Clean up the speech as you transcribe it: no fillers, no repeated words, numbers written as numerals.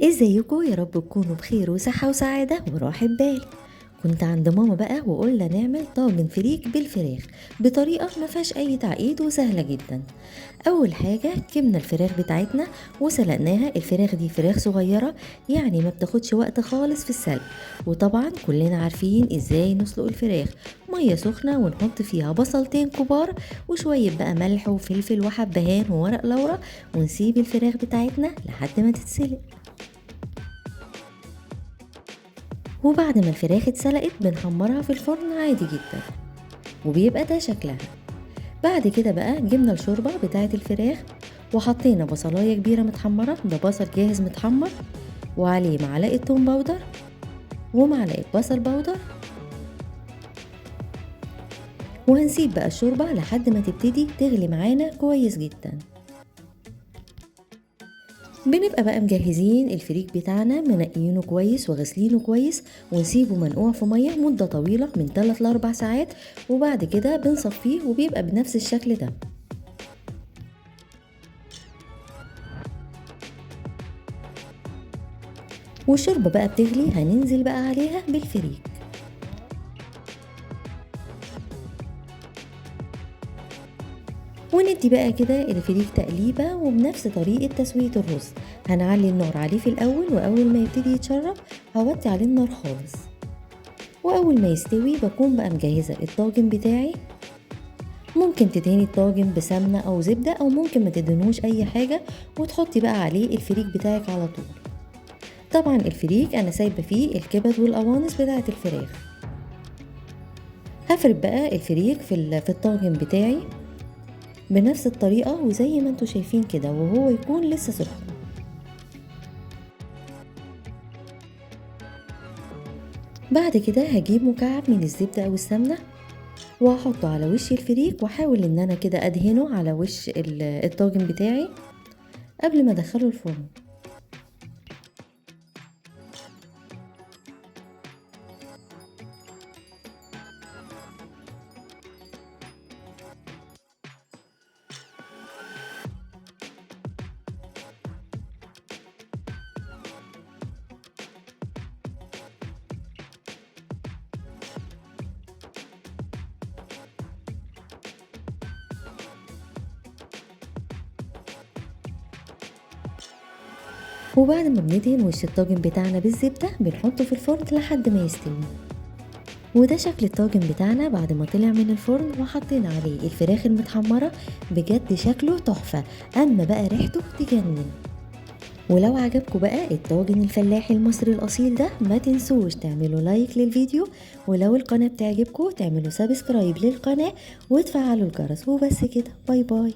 ازيكم؟ يا رب تكونوا بخير وصحة وسعادة وراحة بال. كنت عند ماما بقى وقلنا نعمل طاجن فريك بالفراخ بطريقة ما فيهاش اي تعقيد وسهلة جدا. اول حاجة جبنا الفراخ بتاعتنا وسلقناها. الفراخ دي فراخ صغيرة يعني ما بتاخدش وقت خالص في السلق. وطبعا كلنا عارفين ازاي نسلق الفراخ: مية سخنة ونحط فيها بصلتين كبار وشوية بقى ملح وفلفل وحبهان وورق لورا، ونسيب الفراخ بتاعتنا لحد ما تتسلق. وبعد ما الفراخ اتسلقت بنحمرها في الفرن عادي جدا، وبيبقى ده شكلها. بعد كده بقى جبنا الشوربة بتاعة الفراخ وحطينا بصلاية كبيرة متحمرة، ده بصل جاهز متحمر، وعليه معلقة توم باودر ومعلقة بصل باودر. وهنسيب بقى الشوربة لحد ما تبتدي تغلي معانا كويس جدا. بنبقى بقى مجهزين الفريك بتاعنا، منقيينه كويس وغسلينه كويس، ونسيبه منقوع في مية مدة طويلة من 3 ل 4 ساعات. وبعد كده بنصفيه وبيبقى بنفس الشكل ده. والشوربة بقى بتغلي هننزل بقى عليها بالفريك، وندي بقى كده الفريك تقليبة. وبنفس طريقة تسوية الرز هنعلي النار عليه في الأول، وأول ما يبتدي يتشرب هوطي عليه النار خالص. وأول ما يستوي بكون بقى مجهزة الطاجن بتاعي. ممكن تدهني الطاجن بسمنة أو زبدة، أو ممكن ما تدهنوش أي حاجة وتحطي بقى عليه الفريك بتاعك على طول. طبعا الفريك أنا سايبة فيه الكبد والقوانص بتاعة الفراخ. هفرد بقى الفريك في الطاجن بتاعي بنفس الطريقة وزي ما انتوا شايفين كده، وهو يكون لسه سخن. بعد كده هجيب مكعب من الزبدة أو السمنة وهحطه على وش الفريك، واحاول ان انا كده ادهنه على وش الطاجن بتاعي قبل ما ادخله الفرن. وبعد ما بندهن وش الطاجن بتاعنا بالزبدة بنحطه في الفرن لحد ما يستوي. وده شكل الطاجن بتاعنا بعد ما طلع من الفرن وحطينا عليه الفراخ المتحمرة. بجد شكله تحفة، اما بقى ريحته تجنن. ولو عجبكم بقى الطاجن الفلاحي المصري الاصيل ده ما تنسوش تعملوا لايك للفيديو، ولو القناة بتعجبكم تعملوا سبسكرايب للقناة وتفعلوا الجرس. وبس كده، باي باي.